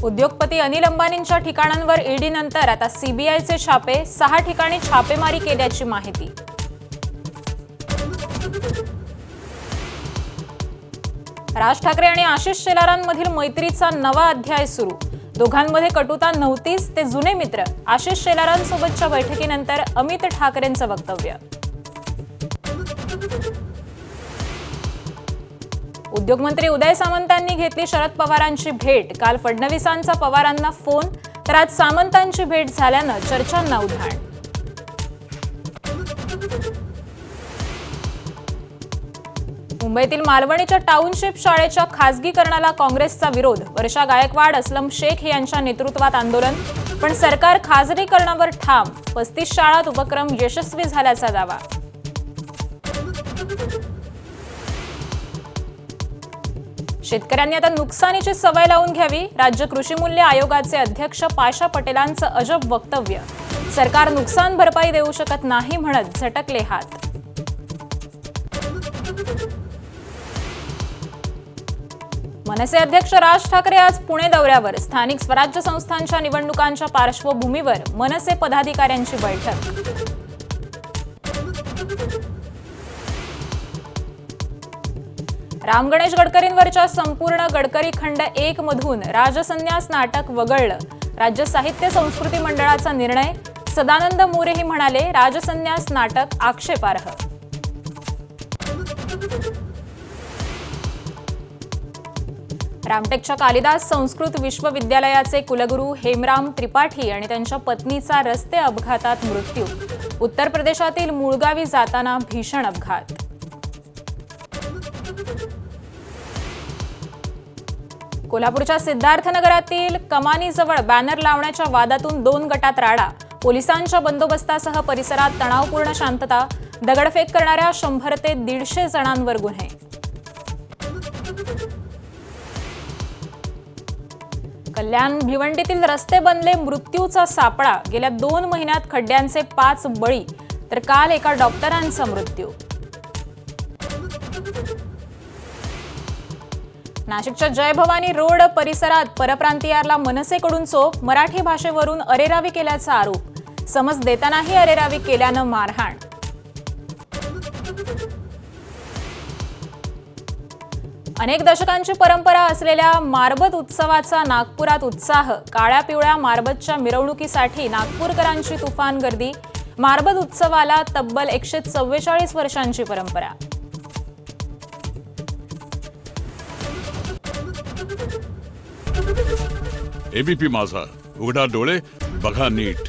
उद्योगपती अनिल अंबानींच्या ठिकाणांवर ईडी नंतर आता सीबीआयचे छापे, 6 ठिकाणी छापेमारी केल्याची माहिती। राज ठाकरे आणि आशिष शेलारांमधील मैत्रीचा नवा अध्याय सुरू। दोघांमध्ये कटुता नव्हतीच, ते जुने मित्र। आशिष शेलारांसोबतच्या बैठकीनंतर अमित ठाकरेंचं वक्तव्य। उद्योगमंत्री उदय सामंतांनी घेतली शरद पवारांची भेट। काल फडणवीसांचा पवारांना फोन, तर आज सामंतांची भेट झाल्यानं चर्चांना उधाण। मुंबईतील मालवणीच्या टाउनशिप शाळेच्या खासगीकरणाला काँग्रेसचा विरोध। वर्षा गायकवाड, असलम शेख यांच्या नेतृत्वात आंदोलन, पण सरकार खासगीकरणावर ठाम। 35 शाळांत उपक्रम यशस्वी झाल्याचा दावा। शेतकऱ्यांनी आता नुकसानीची सवय लावून घ्यावी। राज्य कृषी मूल्य आयोगाचे अध्यक्ष पाशा पटेलांचं अजब वक्तव्य। सरकार नुकसान भरपाई देऊ शकत नाही म्हणत झटकले हात। मनसे अध्यक्ष राज ठाकरे आज पुणे दौऱ्यावर। स्थानिक स्वराज्य संस्थांच्या निवडणुकांच्या पार्श्वभूमीवर मनसे पदाधिकाऱ्यांची बैठक। राम गणेश गडकरींवरच्या संपूर्ण गडकरी खंड 1 मधून राजसन्यास नाटक वगळलं। राज्य साहित्य संस्कृती मंडळाचा निर्णय। सदानंद मोरेही म्हणाले, राजसन्यास नाटक आक्षेपार्ह। रामटेकच्या कालिदास संस्कृत विश्वविद्यालयाचे कुलगुरू हेमराम त्रिपाठी आणि त्यांच्या पत्नीचा रस्ते अपघातात मृत्यू। उत्तर प्रदेशातील मुळगावी जाताना भीषण अपघात। कोल्हापूरच्या सिद्धार्थनगरातील कमानीजवळ बॅनर लावण्याच्या वादातून 2 गटात राडा। पोलिसांच्या बंदोबस्तासह परिसरात तणावपूर्ण शांतता। दगडफेक करणाऱ्या 100 ते 150 जणांवर गुन्हे। कल्याण भिवंडीतील रस्ते बनले मृत्यूचा सापळा। गेल्या 2 महिन्यात खड्ड्यांचे 5 बळी, तर काल एका डॉक्टरांचा मृत्यू। नाशिकच्या जय भवानी रोड परिसरात परप्रांतीयाला मनसेकडून चोप। मराठी भाषेवरून अरेरावी केल्याचा आरोप। समज देतानाही अरेरावी केल्यानं मारहाण। अनेक दशकांची परंपरा असलेल्या मारबत उत्सवाचा नागपुरात उत्साह। काळ्या पिवळ्या मारबतच्या मिरवणुकीसाठी नागपूरकरांची तुफान गर्दी। मारबत उत्सवाला तब्बल 144 वर्षांची परंपरा। एबीपी माझा, उघडा डोळे बघा नीट।